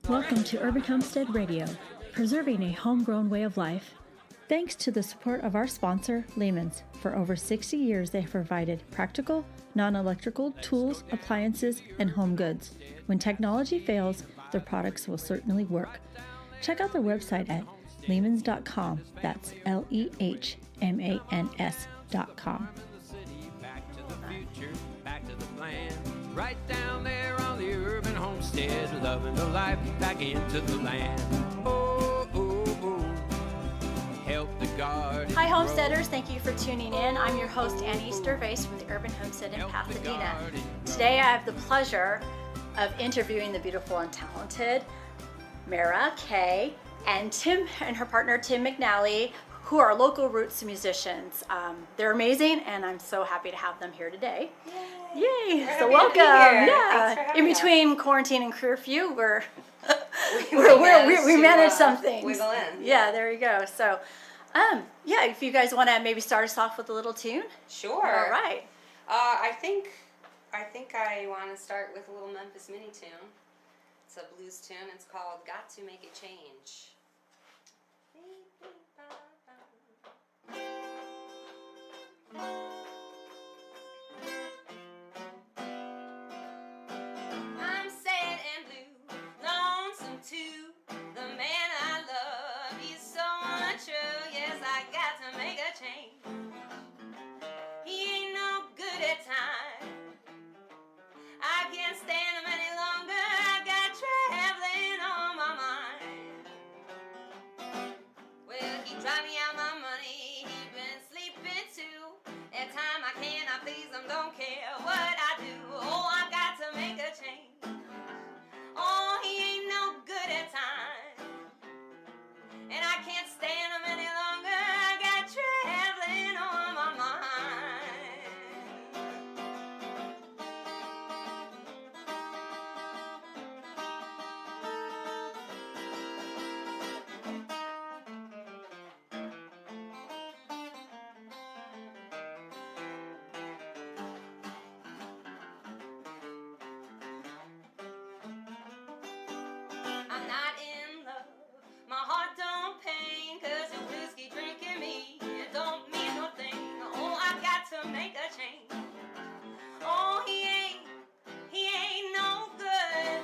Welcome to Urban Homestead Radio, preserving a homegrown way of life. Thanks to the support of our sponsor, Lehman's. For over 60 years, they have provided practical, non-electrical tools, appliances, and home goods. When technology fails, their products will certainly work. Check out their website at lehmans.com. That's LEHMANS.com. Right down there on the urban homestead, loving the life back into the land. Oh, oh, oh, help the garden. Hi homesteaders, thank you for tuning in. I'm your host Anais from the Urban Homestead in Pasadena. Today I have the pleasure of interviewing the beautiful and talented Mara Kaye and Tim and her partner Tim McNalley, who are local roots musicians. They're amazing, and I'm so happy to have them here today. Yay! So welcome. Yeah. In between quarantine and curfew, we managed something. Wiggle in. Yeah, there you go. So, yeah, if you guys want to maybe start us off with a little tune. Sure. All right. I think I want to start with a little Memphis Mini tune. It's a blues tune. It's called "Got to Make a Change." I'm sad and blue, lonesome too. The man I love, he's so untrue. Yes, I got to make a change. He ain't no good at time. I can't stand him any longer. I got traveling on my mind. Well, he drive me out my money. He been sleeping too. At time I cannot please him. Don't care what I do. Oh, I got to make a change. Oh, he ain't no good at time. And I can't stand him any longer. I got traveling on my mind. I'm not in love, my heart don't pain, 'cause your whiskey drinking me, it don't mean no thing. Oh, I got to make a change. Oh, he ain't no good.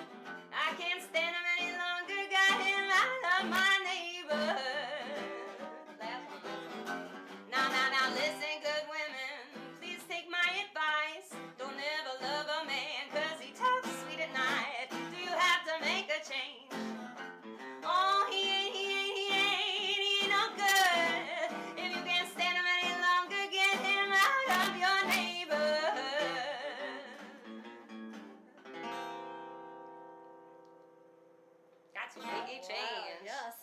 I can't stand him any longer, got him out of my neighborhood. Last one. Now, listen, good women, please take my advice. Don't ever love a man, 'cause he talks sweet at night. Do you have to make a change? Oh, he ain't no good. If you can't stand him any longer, get him out of your neighborhood. Got to make a change. Yes.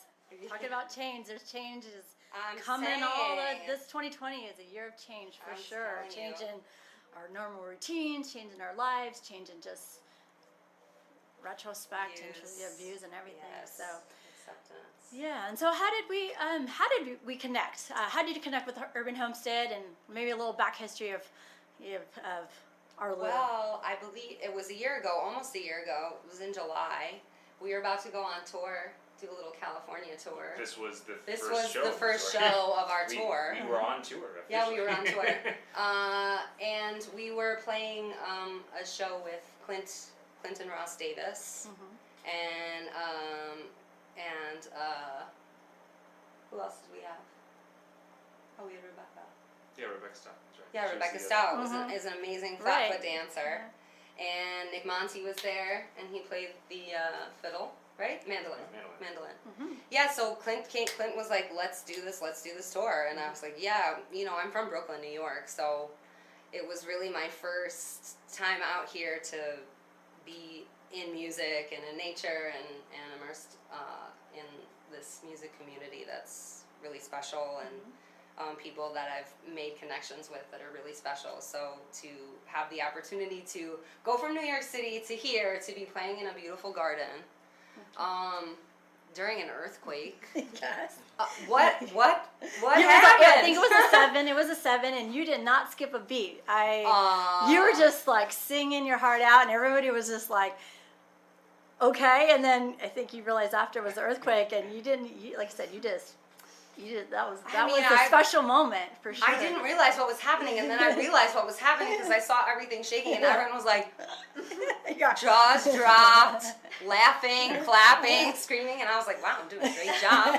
Talking about change, there's changes I'm coming. saying. This 2020 is a year of change for I'm sure. telling you. Changing our normal routines, changing our lives, changing just retrospect into the views and everything. Yes. So Acceptance. yeah, and so how did we connect? How did you connect with Urban Homestead, and maybe a little back history of our little. Well, I believe it was a year ago, almost a year ago. It was in July. We were about to go on tour, do a little California tour. This was the This first was show. the first show of our tour. We were on tour. Yeah, we were on officially. tour. And we were playing a show with Clinton Ross Davis, and who else did we have? Oh, we had Rebecca. Yeah, Rebecca Stout. That's right. Yeah, She was Rebecca the Stout is an amazing flatfoot Right. dancer. And Nick Monty was there, and he played the fiddle, right? Mandolin. Yeah, so Clint was like, let's do this tour. And I was like, yeah, I'm from Brooklyn, New York, so it was really my first time out here to be in music and in nature and immersed in this music community that's really special, and people that I've made connections with that are really special. So to have the opportunity to go from New York City to here to be playing in a beautiful garden during an earthquake. Yes. What happened? I think it was a 7, and you did not skip a beat. You were just like singing your heart out, and everybody was just like, okay, and then I think you realized after it was the earthquake, and you didn't, like I said, you did, that was a special moment for sure. I didn't realize what was happening, and then I realized what was happening because I saw everything shaking, and everyone was like, jaws dropped, laughing, clapping, screaming, and I was like, wow, I'm doing a great job.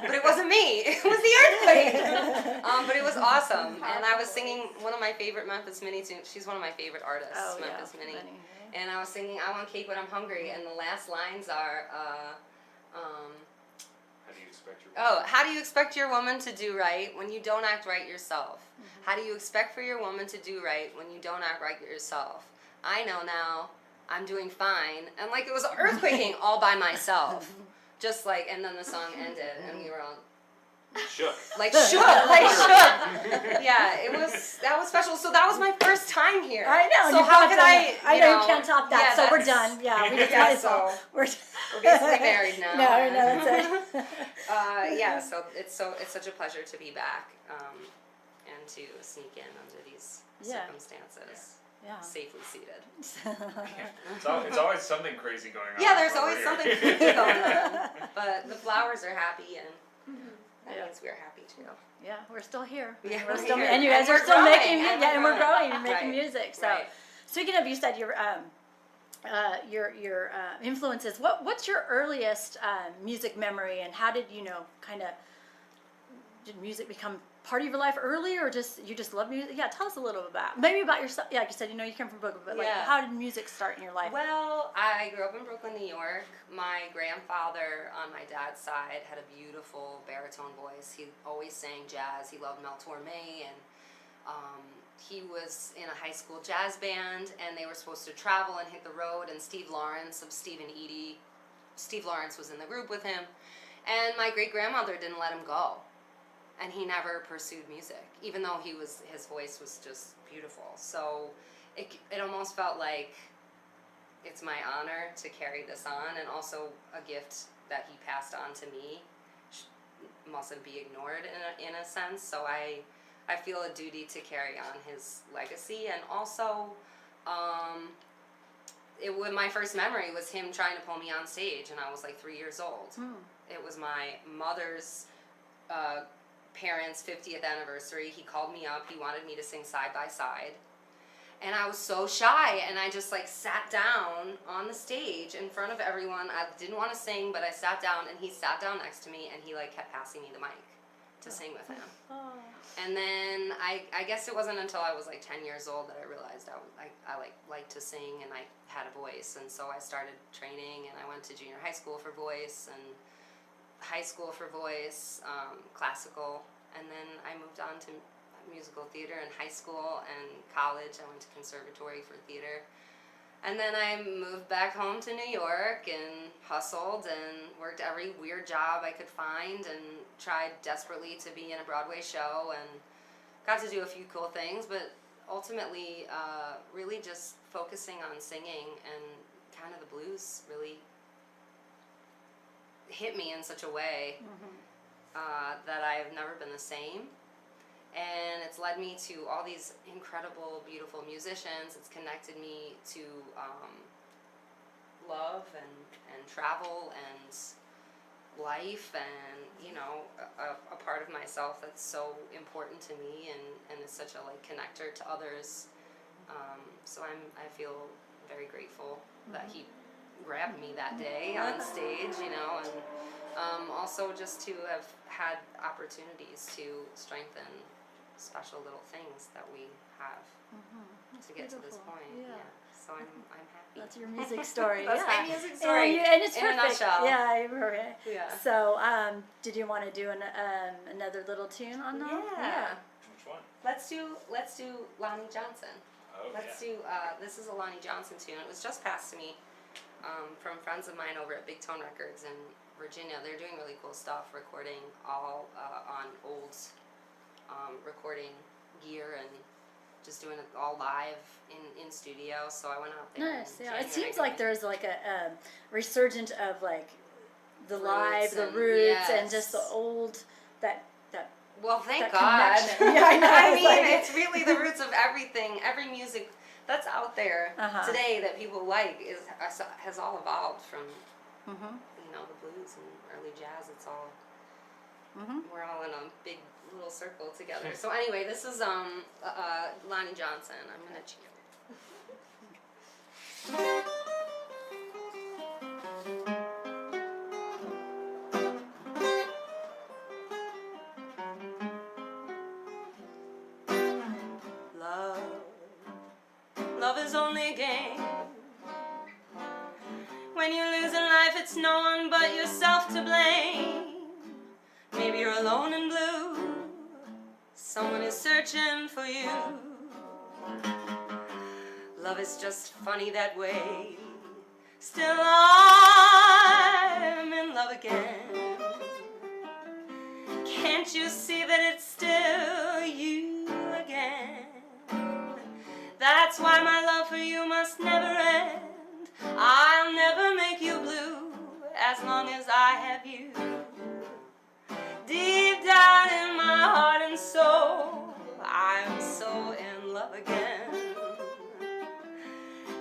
But it wasn't me. It was the earthquake. But it was awesome. And I was singing one of my favorite Memphis Minnie tunes. She's one of my favorite artists, Memphis Minnie. And I was singing I Want Cake But I'm Hungry, and the last lines are, how do you expect your woman to do right when you don't act right yourself? How do you expect for your woman to do right when you don't act right yourself? I know now, I'm doing fine. And like it was earthquaking all by myself. Just like, and then the song ended and we were all shook. Like shook. Yeah, that was special. So that was my first time here. I know. So how could I know you can't top that. Yeah, so we're done. Yeah, we just yeah, so we're basically married now. No, that's it. Yeah, so it's such a pleasure to be back and to sneak in under these circumstances. Yeah. Safely seated. It's always something crazy going on. Yeah, there's always something crazy going on. But the flowers are happy, and that means we're happy too. Yeah, we're still here. Yeah, we're still here. And you guys are still making music. Yeah, and we're growing and making music. So, speaking of, you said your influences. What's your earliest music memory, and how did did music become part of your life early, or you just love music? Yeah, tell us a little about yourself. Yeah, like you said, you came from Brooklyn, but how did music start in your life? Well, I grew up in Brooklyn, New York. My grandfather on my dad's side had a beautiful baritone voice. He always sang jazz. He loved Mel Torme, and he was in a high school jazz band, and they were supposed to travel and hit the road, and Steve Lawrence of Steve and Edie, Steve Lawrence was in the group with him, and my great-grandmother didn't let him go. And he never pursued music, even though his voice was just beautiful. So it almost felt like it's my honor to carry this on, and also a gift that he passed on to me mustn't be ignored in a sense. So I feel a duty to carry on his legacy, and also my first memory was him trying to pull me on stage, and I was like 3 years old. It was my mother's parents' 50th anniversary. He called me up. He wanted me to sing Side by Side. And I was so shy, and I just sat down on the stage in front of everyone. I didn't want to sing, but I sat down, and he sat down next to me, and he kept passing me the mic to sing with him. And then I guess it wasn't until I was 10 years old that I realized I liked to sing, and I had a voice. And so I started training, and I went to junior high school for voice, and high school for voice, classical, and then I moved on to musical theater in high school and college. I went to conservatory for theater, and then I moved back home to New York and hustled and worked every weird job I could find and tried desperately to be in a Broadway show and got to do a few cool things, but ultimately really just focusing on singing, and kind of the blues really hit me in such a way that I have never been the same. And it's led me to all these incredible, beautiful musicians. It's connected me to love and travel and life, and a part of myself that's so important to me, and is such a connector to others. So I feel very grateful that he grabbed me that day on stage, and also just to have had opportunities to strengthen special little things that we have to get to this point. Yeah. So I'm happy. That's your music story. That's my music story. And it's in perfect. a nutshell. Yeah, perfect. Yeah. So, did you want to do another little tune on that? Yeah. Which one? Let's do Lonnie Johnson. Oh, Let's do this is a Lonnie Johnson tune. It was just passed to me from friends of mine over at Big Tone Records in Virginia. They're doing really cool stuff, recording all on old recording gear and just doing it all live in studio. So I went out there. Nice. Yeah. It seems like there's a resurgence of the live, the roots, and just the old that. Well, thank that God. connection. Yeah, I know. I mean, it's really the roots of everything. Every music that's out there today that people like has all evolved from you know, the blues and early jazz. It's all we're all in a big little circle together. So anyway, this is Lonnie Johnson. I'm gonna cheat. Love is only a game. When you lose in life, it's no one but yourself to blame. Maybe you're alone and blue. Someone is searching for you. Love is just funny that way. Still I'm in love again. Can't you see that it's still you again? That's why my love for you must never end. I'll never make you blue as long as I have you. Deep down in my heart and soul, I'm so in love again.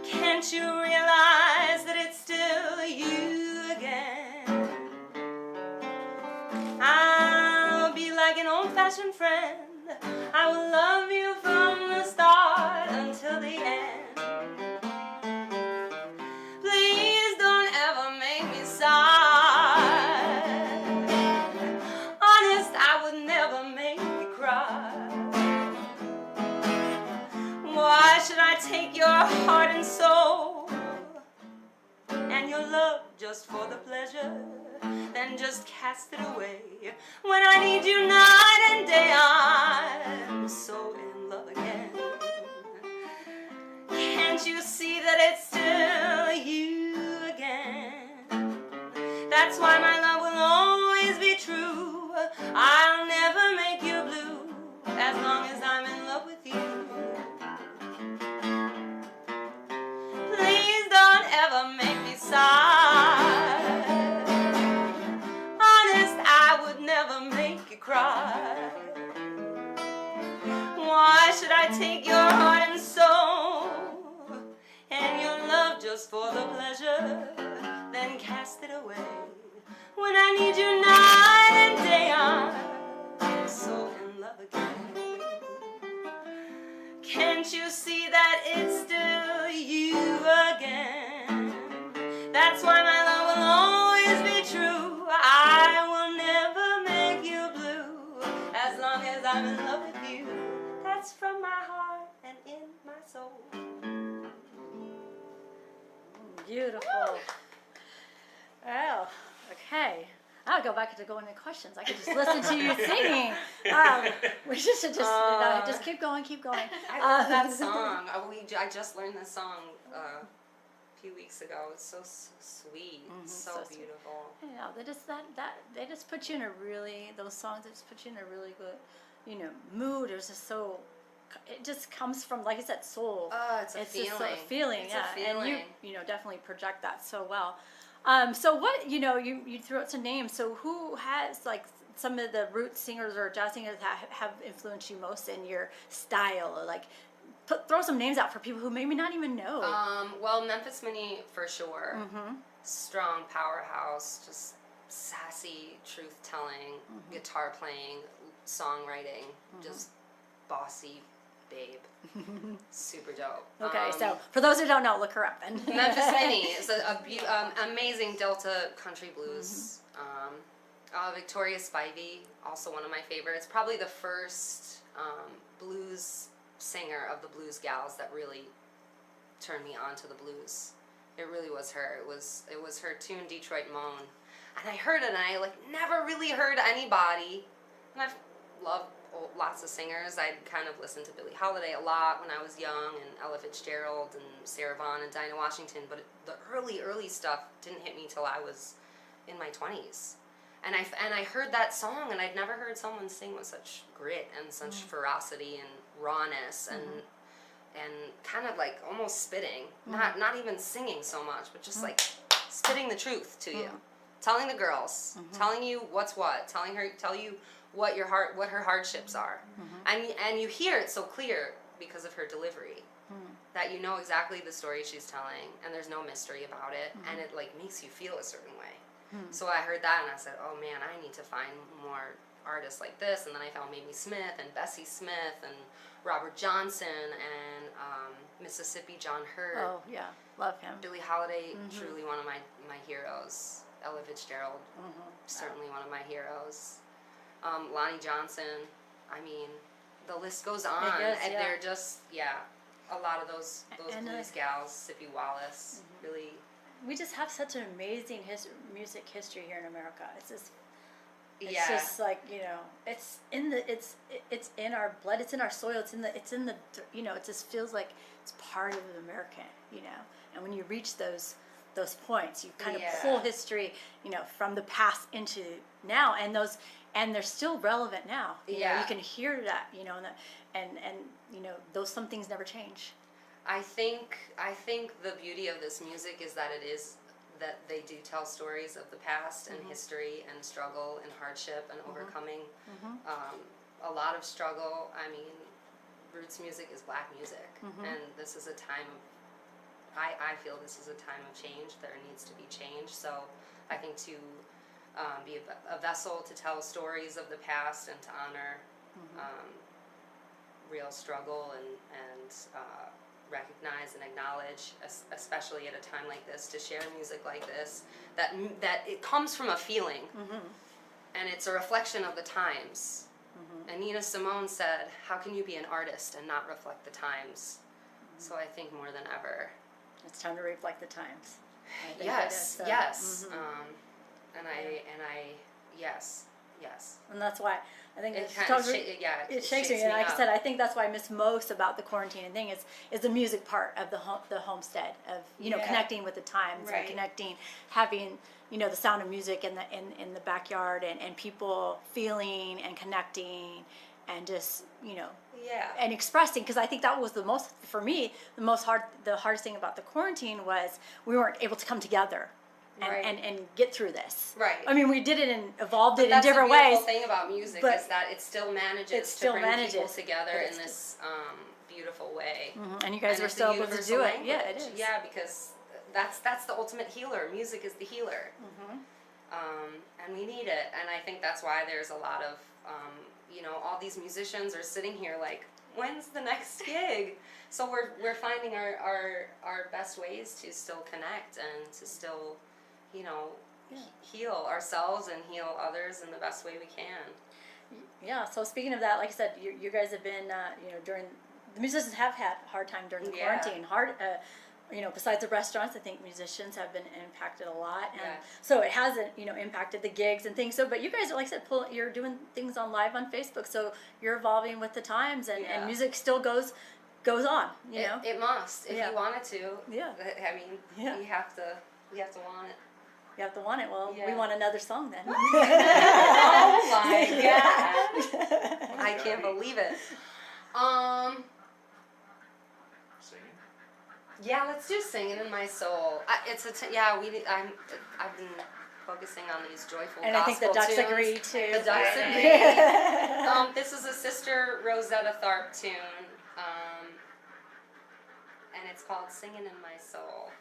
Can't you realize that it's still you again? I'll be like an old-fashioned friend. I will love you from the start until the end. Please don't ever make me sigh. Honest, I would never make you cry. Why should I take your heart and soul and your love just for the pleasure? Then just cast it away. When I need you night and day, I'm so in love again. Can't you see that it's still you again? That's why my love will always be true. I'll never make you blue as long as I'm in love with you. Please don't ever make me sigh. Never make you cry. Why should I take your heart and soul and your love just for the pleasure, then cast it away? When I need you night and day, I'm so in love again. Can't you see that it's still you again? That's why my love will always be true. I will never make you blue as long as I'm in love with you. That's from my heart and in my soul. Beautiful. Oh, okay. I'll go back to going into questions. I could just listen to you singing. We should just keep going, keep going. I love that song. I just learned this song a few weeks ago. It's so sweet, so beautiful. Yeah, they just put you in a really, those songs just put you in a really good, mood. It's just so, it just comes from, like I said, soul. It's a feeling. Just a feeling, it's yeah. A feeling. And you definitely project that so well. So what, you threw out some names. So who has like some of the root singers or jazz singers that have influenced you most in your style? Or like, throw some names out for people who maybe not even know. Well, Memphis Minnie for sure. Strong powerhouse, just sassy, truth-telling, guitar playing, songwriting, just bossy babe. Super dope. Okay, so for those who don't know, look her up then. Memphis Minnie is an amazing Delta country blues. Victoria Spivey, also one of my favorites. Probably the first blues singer of the blues gals that really turned me on to the blues. It really was her. It was her tune Detroit Moan, and I heard it, and I never really heard anybody. And I've loved lots of singers. I'd kind of listened to Billie Holiday a lot when I was young, and Ella Fitzgerald and Sarah Vaughan and Dinah Washington. But the early stuff didn't hit me till I was in my 20s. And I heard that song, and I'd never heard someone sing with such grit and such ferocity and rawness and kind of like almost spitting, not even singing so much, but just like spitting the truth to you, telling the girls, telling you what's what, tell you what her hardships are, and you hear it so clear because of her delivery, that you know exactly the story she's telling, and there's no mystery about it, and it like makes you feel a certain way. So I heard that and I said, oh man, I need to find more artists like this. And then I found Mamie Smith and Bessie Smith and Robert Johnson and Mississippi John Hurt. Oh yeah, love him. Billie Holiday, truly one of my heroes. Ella Fitzgerald, certainly one of my heroes. Lonnie Johnson, I mean, the list goes on. does, And yeah. they're just, a lot of those And, blues gals, Sippy Wallace, really. We just have such an amazing music history here in America. It's just, Yeah. just like, you know, it's in our blood. It's in our soil. It's in the you know. It just feels like it's part of American, you know. And when you reach those points, you kind of pull history, you know, from the past into now, and they're still relevant now. You know, you can hear that, you know, and you know, some things never change. I think the beauty of this music is that that they do tell stories of the past and history and struggle and hardship and overcoming a lot of struggle. I mean, roots music is black music, and this is a time of, I feel this is a time of change. There needs to be change. So I think to be a vessel to tell stories of the past and to honor real struggle and recognize and acknowledge, especially at a time like this, to share music like this, that it comes from a feeling, and it's a reflection of the times. And Nina Simone said, how can you be an artist and not reflect the times? So I think more than ever, it's time to reflect the times. I think yes, it is, yes. Yes. And that's why I think It it shakes me. And like I said, I think that's what I miss most about the quarantine thing is the music part of the homestead, of, you know, connecting with the times, and connecting, having, you know, the sound of music in the backyard, and people feeling and connecting and just, you know, and expressing, because I think that was the hardest thing about the quarantine was we weren't able to come together. And get through this. Right. I mean, we did it and evolved it in different ways. That's the beautiful thing about music, is that it still manages to bring people together in this beautiful way. And you guys were still able to do it. Yeah, it is. Yeah, because that's the ultimate healer. Music is the healer. And we need it. And I think that's why there's a lot of, you know, all these musicians are sitting here like, when's the next gig? So we're finding our best ways to still connect and to still, you know, heal ourselves and heal others in the best way we can. Yeah, so speaking of that, like I said, you guys have been, you know, the musicians have had a hard time during the quarantine. You know, besides the restaurants, I think musicians have been impacted a lot. And so it hasn't, you know, impacted the gigs and things. So, but you guys are, like I said, you're doing things live on Facebook. So you're evolving with the times, and music still goes on, you know? It must, if you want it to. Yeah. I mean, you have to want it. You have to want it. Well, we want another song then. Oh my God. I can't believe it. Singing? Yeah, let's do Singing in My Soul. I've been focusing on these joyful and I think the Ducks tunes. agree too. The Ducks agree. This is a Sister Rosetta Tharpe tune, and it's called Singing in My Soul.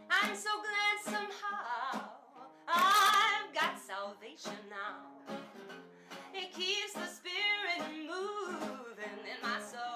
I'm so glad somehow I've got salvation now. It keeps the spirit moving in my soul.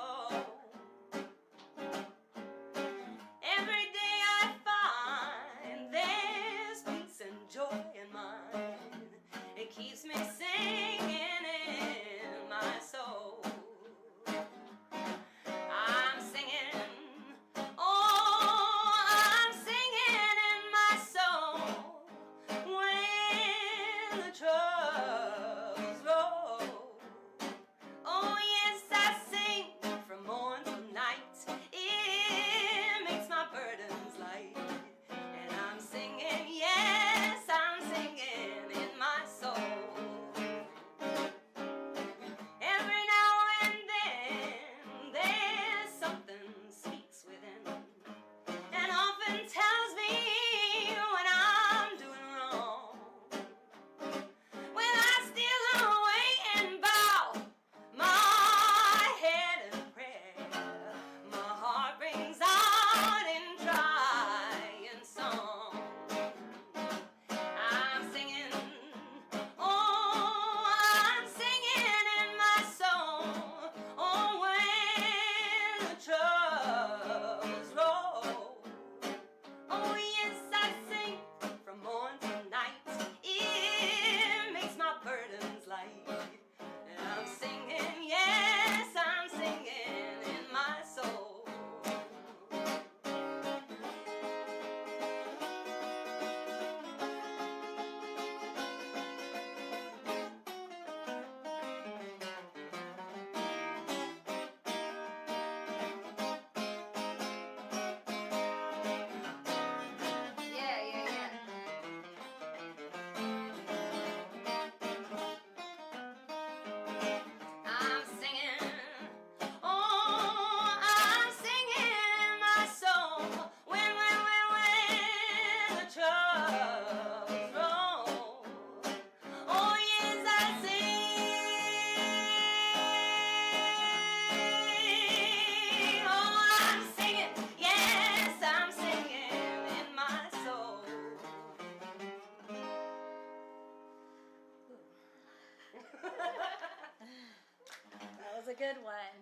good one.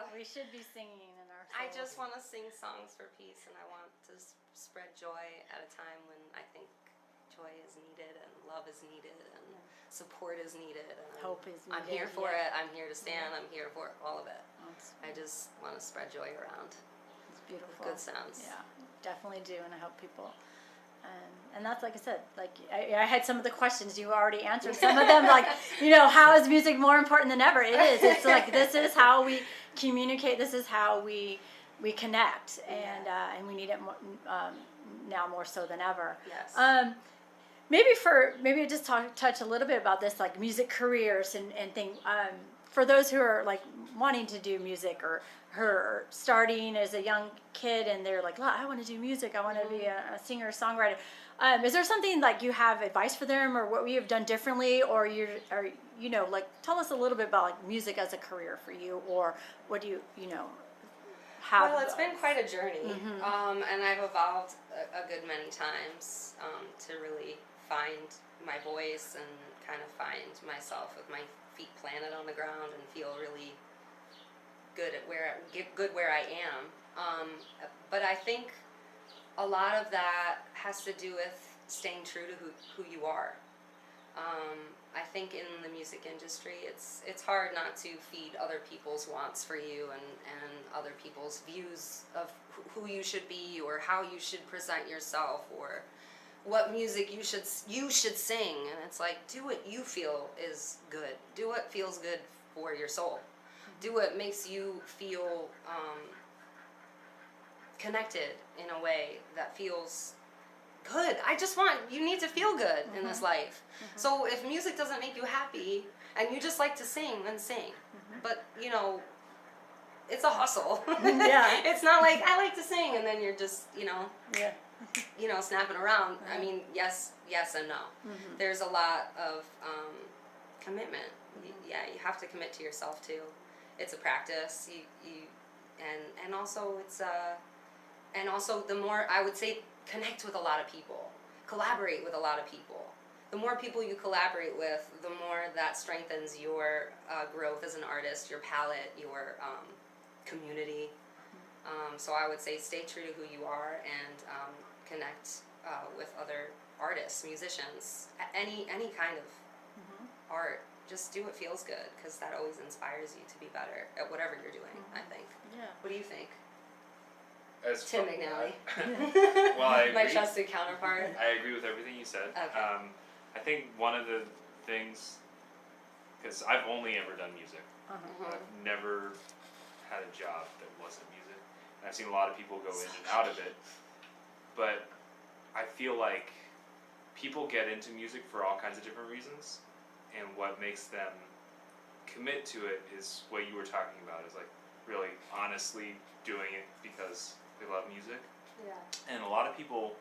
We should be singing in our souls. I just want to sing songs for peace, and I want to spread joy at a time when I think joy is needed and love is needed and support is needed. And Hope is needed. I'm here for it. I'm here to stand. I'm here for all of it. I just want to spread joy around. It's beautiful. Good sounds. Yeah, definitely do, and I help people. And that's, like I said, like I had some of the questions you already answered. Some of them, like, how is music more important than ever? It is. It's like, this is how we communicate. This is how we connect, and we need it more, now more so than ever. Yes. Maybe just touch a little bit about this, like music careers and things. For those who are like wanting to do music or starting as a young kid and they're like, I want to do music, I want to be a singer, songwriter. Is there something like you have advice for them, or what you have done differently, or tell us a little bit about like music as a career for you, or what do you have? Well, it's been quite a journey, and I've evolved a good many times to really find my voice and kind of find myself with my feet planted on the ground and feel really good at where I am. But I think a lot of that has to do with staying true to who you are. I think in the music industry, it's hard not to feed other people's wants for you and other people's views of who you should be or how you should present yourself or what music you should sing. And it's like, do what you feel is good. Do what feels good for your soul. Do what makes you feel connected in a way that feels good. You need to feel good in this life. So if music doesn't make you happy and you just like to sing, then sing. But, it's a hustle. Yeah. It's not like, I like to sing, and then you're just, Yeah. Snapping around. I mean, yes and no. There's a lot of commitment. You have to commit to yourself too. It's a practice. And also it's the more, I would say, connect with a lot of people, collaborate with a lot of people. The more people you collaborate with, the more that strengthens your growth as an artist, your palette, your community. So I would say stay true to who you are and connect with other artists, musicians, any kind of art. Just do what feels good, because that always inspires you to be better at whatever you're doing, I think. Yeah. What do you think? As Tim far- McNalley. Well, I My agree. trusted counterpart. I agree with everything you said. Okay. I think one of the things, because I've only ever done music. I've never had a job that wasn't music. And I've seen a lot of people go in and out of it. But I feel like people get into music for all kinds of different reasons. And what makes them commit to it is what you were talking about, is like really honestly doing it because they love music. Yeah. And a lot of people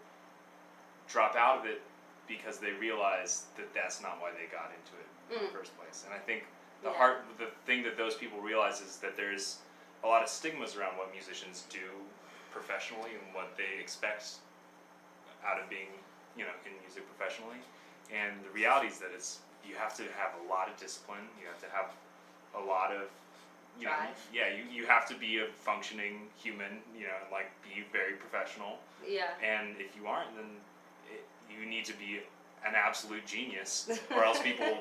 drop out of it because they realize that that's not why they got into it in the first place. And I think the thing that those people realize is that there's a lot of stigmas around what musicians do professionally and what they expect out of being, in music professionally. And the reality is that you have to have a lot of discipline. You have to have a lot of, Drive. You have to be a functioning human, and like be very professional. Yeah. And if you aren't, then you need to be an absolute genius, or else people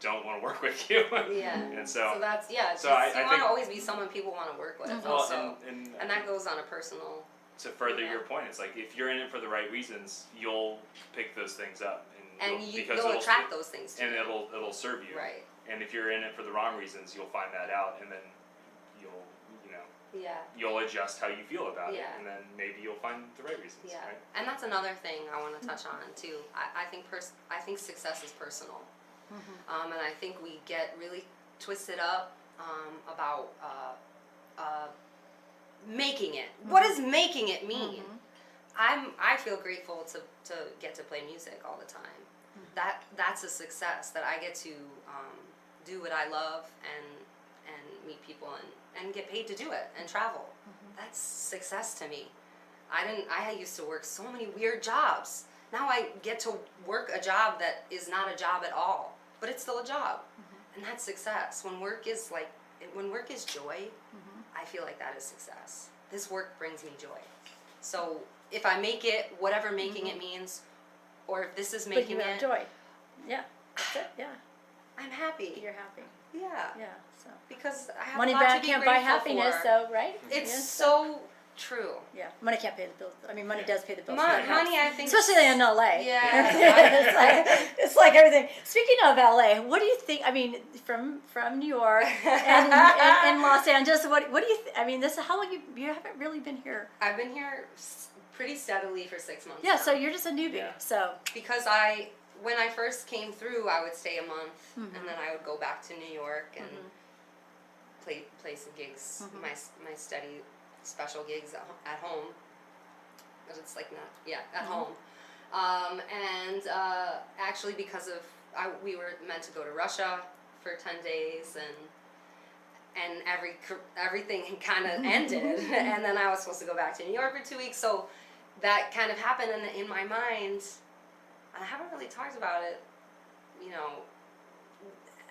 don't want to work with you. Yeah. And so that's, I you want think- to always be someone people want to work with well, also. and that goes on a personal... to further your point, it's like if you're in it for the right reasons, you'll pick those things up, And because you'll it'll attract those things to and you. it'll serve you. Right. And if you're in it for the wrong reasons, you'll find that out, and then Yeah. you'll adjust how you feel about it, Yeah. and then maybe you'll find the right reasons. Yeah. Right? And that's another thing I want to touch on too. I think success is personal. And I think we get really twisted up about making it. What does making it mean? I feel grateful to get to play music all the time. That's a success, that I get to do what I love and meet people and get paid to do it and travel. That's success to me. I used to work so many weird jobs. Now I get to work a job that is not a job at all, but it's still a job. And that's success. When work is like when work is joy, I feel like that is success. This work brings me joy. So if I make it, whatever making it means, or if this is But making you have it, joy. Yeah, that's it. Yeah, I'm happy. you're happy. Yeah. Yeah. So Because I have money a lot to back be can't buy grateful happiness, for. so right? It's Yes. so true. Yeah, money can't pay the bills. I mean, money does pay the bills. Money, for the house. I think, Especially in LA. Yeah. it's like everything. Speaking of LA, what do you think? I mean, from New York and Los Angeles, what do you? I mean, this how long you haven't really been here? I've been here pretty steadily for 6 months. Yeah, now. so you're just a newbie. Yeah. So Because when I first came through, I would stay a month, and then I would go back to New York and play some gigs, my steady special gigs at home. But it's like not at home. And actually, because of we were meant to go to Russia for 10 days, and everything kind of ended, and then I was supposed to go back to New York for 2 weeks. So that kind of happened, and in my mind, I haven't really talked about it, you know.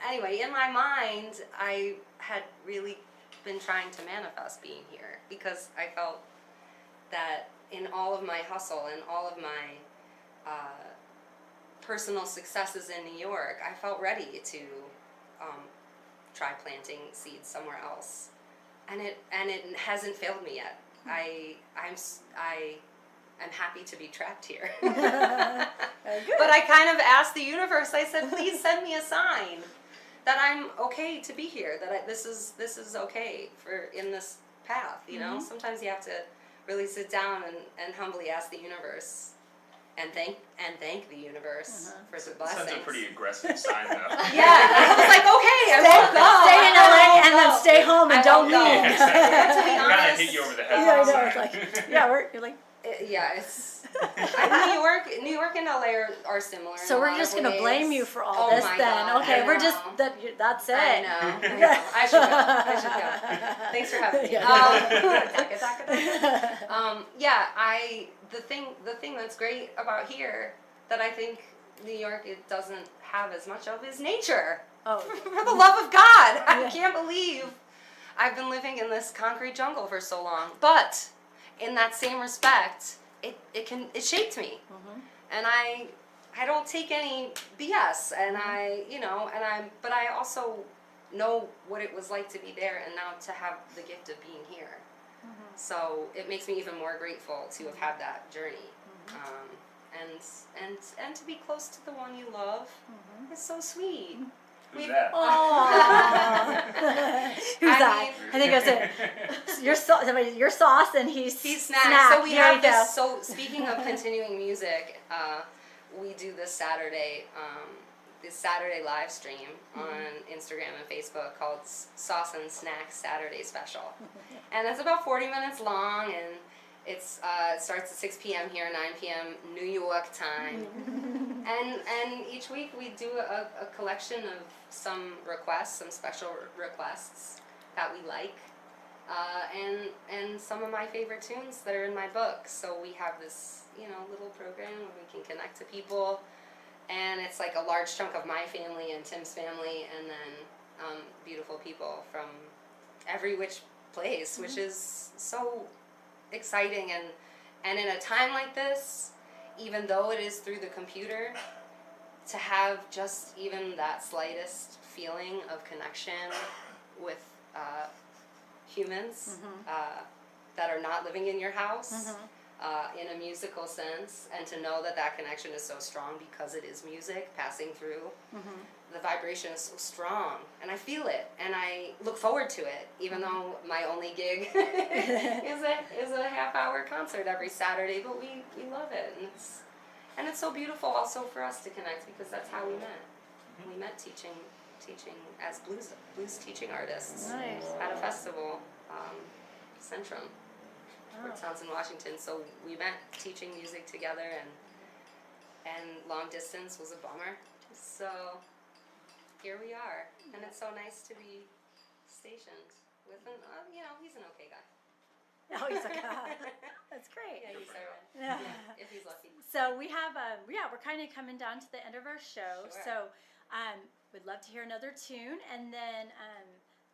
Anyway, in my mind, I had really been trying to manifest being here because I felt that in all of my hustle and all of my personal successes in New York, I felt ready to try planting seeds somewhere else, and it hasn't failed me yet. I'm happy to be trapped here. good. But I kind of asked the universe. I said, please send me a sign that I'm okay to be here. That this is okay for in this path. You know, sometimes you have to really sit down and humbly ask the universe, and thank the universe for the blessings. That's a pretty aggressive sign, though. Yeah, I was like, okay, I won't go. Stay in LA I and won't then go. stay home and I don't won't go. leave. To be Kind of honest, hit you over the head. Yeah, I with know. the It's sign. like, yeah, you're like. It's New York and LA are similar. So in a we're lot just of gonna ways. blame you for all Oh this my then. God, Okay, I we're just know. that's it. I know. I should go. Thanks for having me. The thing that's great about here that I think New York it doesn't have as much of is nature. Oh. For the love of God, I can't believe I've been living in this concrete jungle for so long. But in that same respect, it shaped me, and I don't take any BS, and but I also know what it was like to be there, and now to have the gift of being here. So it makes me even more grateful to have had that journey, and to be close to the one you love is so sweet. Who's that? Who's that? I think that's it. Your sauce, and he's Snack. So we There have you go. this. So speaking of continuing music, we do this Saturday live stream on Instagram and Facebook called Sauce and Snack Saturday Special, and it's about 40 minutes long, and it starts at 6 p.m. here, 9 p.m. New York time, and each week we do a collection of some special requests that we like, and some of my favorite tunes that are in my book. So we have this little program where we can connect to people, and it's like a large chunk of my family and Tim's family, and then beautiful people from every which place, which is so exciting, and in a time like this, even though it is through the computer, to have just even that slightest feeling of connection with humans that are not living in your house in a musical sense, and to know that connection is so strong because it is music passing through. The vibration is so strong, and I feel it, and I look forward to it, even though my only gig is a half-hour concert every Saturday, but we love it, and it's so beautiful also for us to connect, because that's how we met. We met teaching as blues teaching artists at a festival, Centrum, Fort Townsend, Washington. So we met teaching music together, and long distance was a bummer. So here we are, and it's so nice to be stationed with an, he's an okay guy. Oh, he's like, that's great. Yeah, he's alright. Yeah. If he's lucky. So we have, we're kind of coming down to the end of our show. Sure. So, we'd love to hear another tune, and then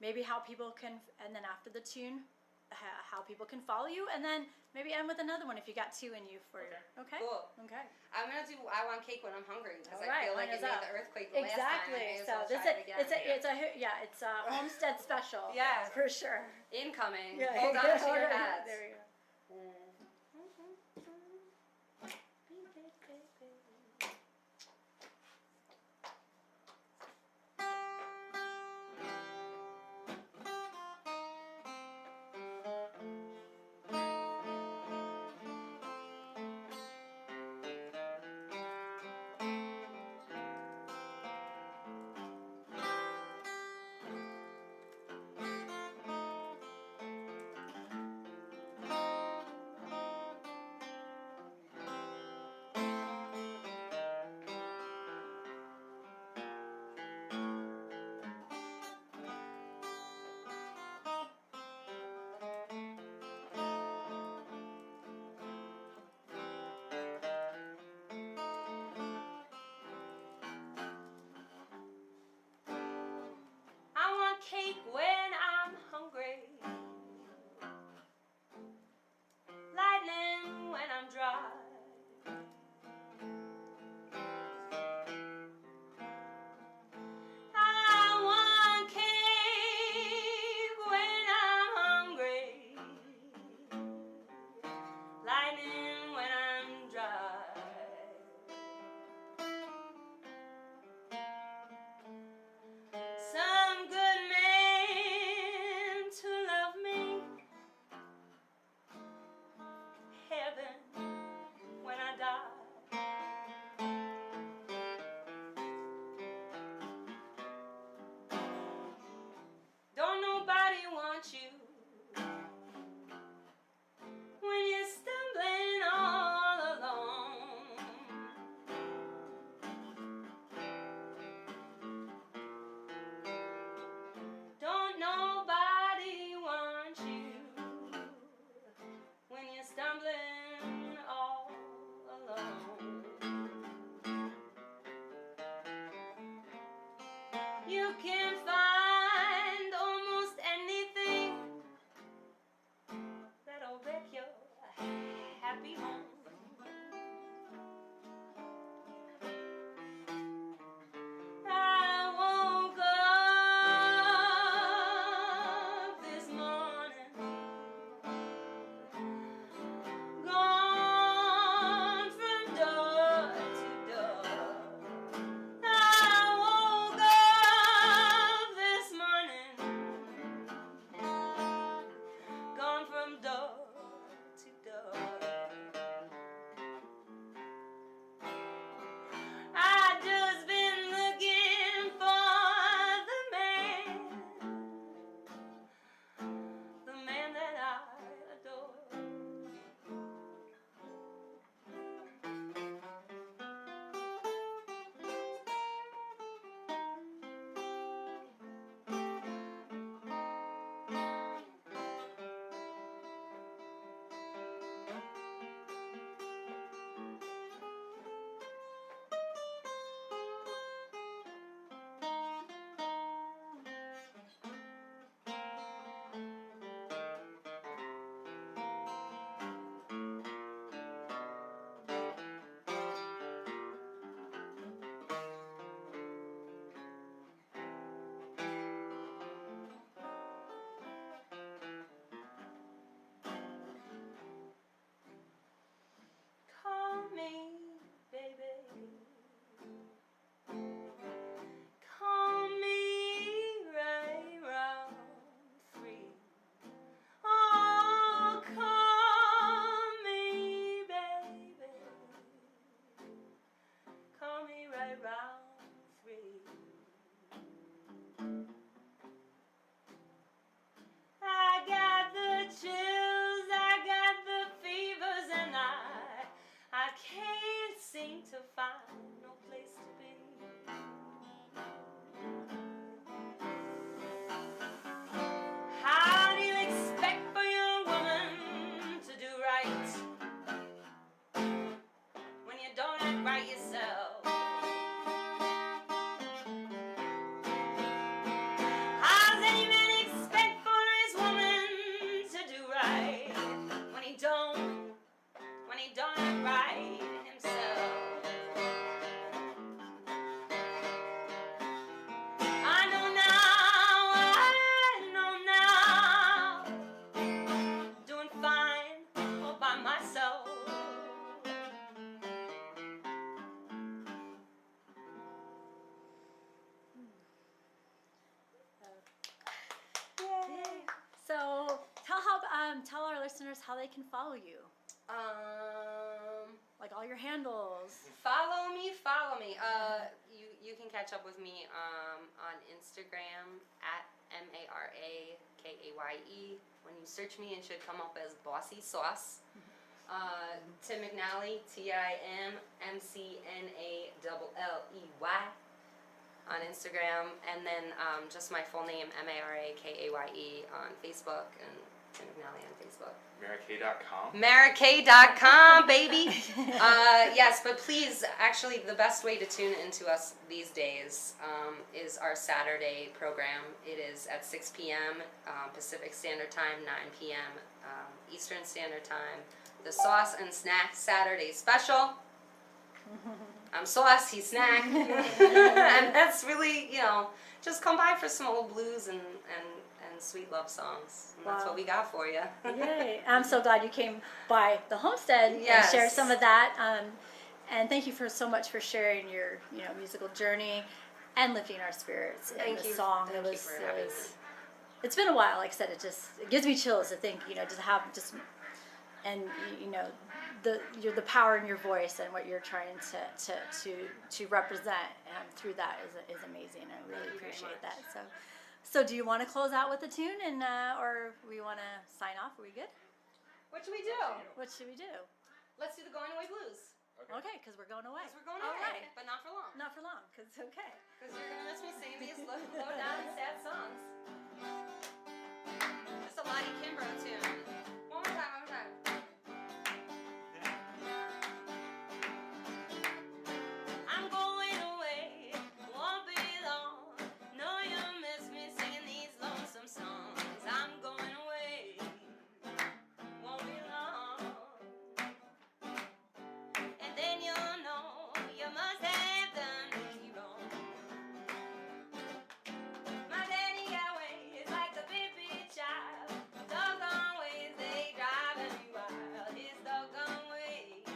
maybe how people can, and then after the tune, how people can follow you, and then maybe end with another one if you got two in you for Okay. you. Okay. Cool. Okay. I'm gonna do I Want Cake when I'm hungry because All I right, feel like line it us made up. the earthquake the last time. I Exactly. may as So well this try is it again. it's a Homestead special. Yeah. For sure. Incoming. Yeah. Hold on to your Hold on. hats. There you go. I want cake when I'm hungry, lightning when I'm dry. I want cake when I'm hungry, lightning when I'm dry. Some good man to love me, heaven when I die. Don't nobody want you when you're stumbling all alone. Don't nobody want you when you're stumbling all alone. You can find almost anything that'll wreck your happy home. I woke up this morning, gone from door to door. I woke up this morning, gone from door to door. I just been looking for the man that I adore. Call me, baby. Call me right round 3. Oh, call me, baby. Call me right round 3. I got the chills, I got the fevers, and I can't seem to find no place to be. How do you expect for your woman to do right when you don't act right yourself? How's any man listeners how they can follow you? Like all your handles. Follow me. You can catch up with me on Instagram at MaraKaye. When you search me, it should come up as Bossy Sauce. Tim McNalley, TimMcNalley on Instagram, and then just my full name, MaraKaye on Facebook, and Tim McNalley on Facebook. MaraKaye.com? MaraKaye.com, baby! Yes, but please, actually, the best way to tune into us these days is our Saturday program. It is at 6 p.m. Pacific Standard Time, 9 p.m. Eastern Standard Time. The Sauce and Snack Saturday Special. I'm Sauce, he's Snack. And that's really, just come by for some old blues and sweet love songs. And that's what we got for you. Yay. I'm so glad you came by the Homestead and shared some of that. And thank you so much for sharing your musical journey and lifting our spirits in the song. Thank you for having me. It's been a while. Like I said, it gives me chills to think, to have the power in your voice and what you're trying to represent through that is amazing. I really appreciate that. So do you want to close out with a tune or we want to sign off? Are we good? What should we do? What should we do? Let's do the Going Away Blues. Okay, because we're going away. All right. But not for long. Not for long, because it's okay. Because you're going to miss me singing these low down and sad songs. It's a Lonnie Johnson tune. One more time. I'm going away, won't be long. Know you miss me singing these lonesome songs. I'm going away, won't be long. And then you'll know you must have done me wrong. My daddy got ways like a baby child. Doggone ways, they driving me wild. His doggone ways,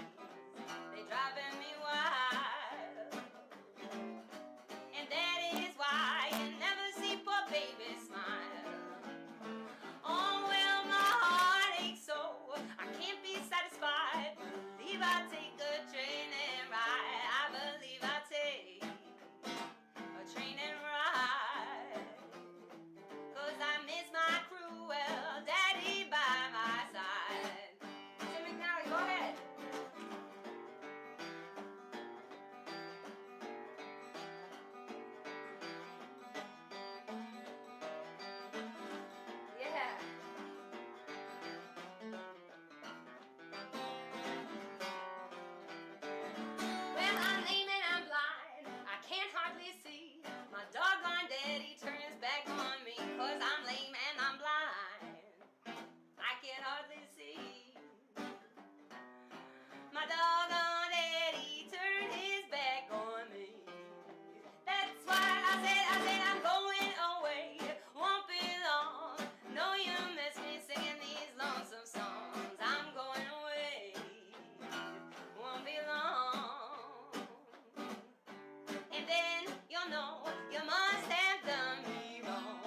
they driving me wild. And that is why you never see poor baby smile. Oh, well, my heart aches so I can't be satisfied. Believe I take a train and ride. I believe I take a train and ride. 'Cause I miss my cruel daddy by my side. Tim McNalley, go ahead. Yeah. Well, I'm lame and I'm blind. I can't hardly see. My doggone daddy turned his back on me. 'Cause I'm lame and I'm blind. I can hardly see. My doggone daddy turned his back on me. That's why I said I'm going away. Won't be long. Know you miss me singing these lonesome songs. I'm going away. Won't be long. And then you'll know you must have done me wrong.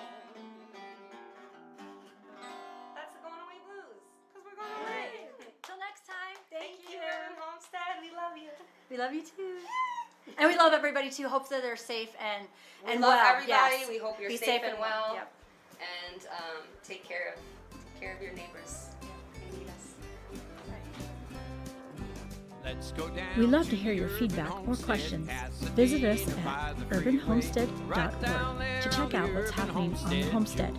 That's the Going Away Blues. 'Cause we're going away. Till next time. Thank you. Homestead. We love you. We love you too. And we love everybody too. Hope that they're safe and We love well. everybody. Yes. We hope you're Be safe and well. Yep. And take care of your neighbors. They need us. Let's go down. We love to hear your feedback or questions. Visit us at urbanhomestead.org to check out what's happening on the Homestead.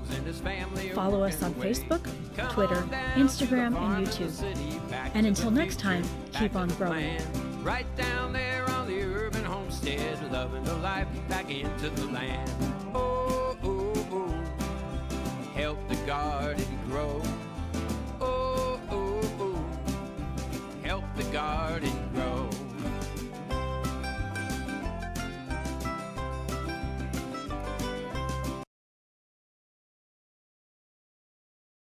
Follow us on Facebook, Twitter, Instagram, and YouTube. And until next time, keep on growing. Right down there on the urban homestead, loving the life back into the land. Oh, oh, oh, help the garden grow.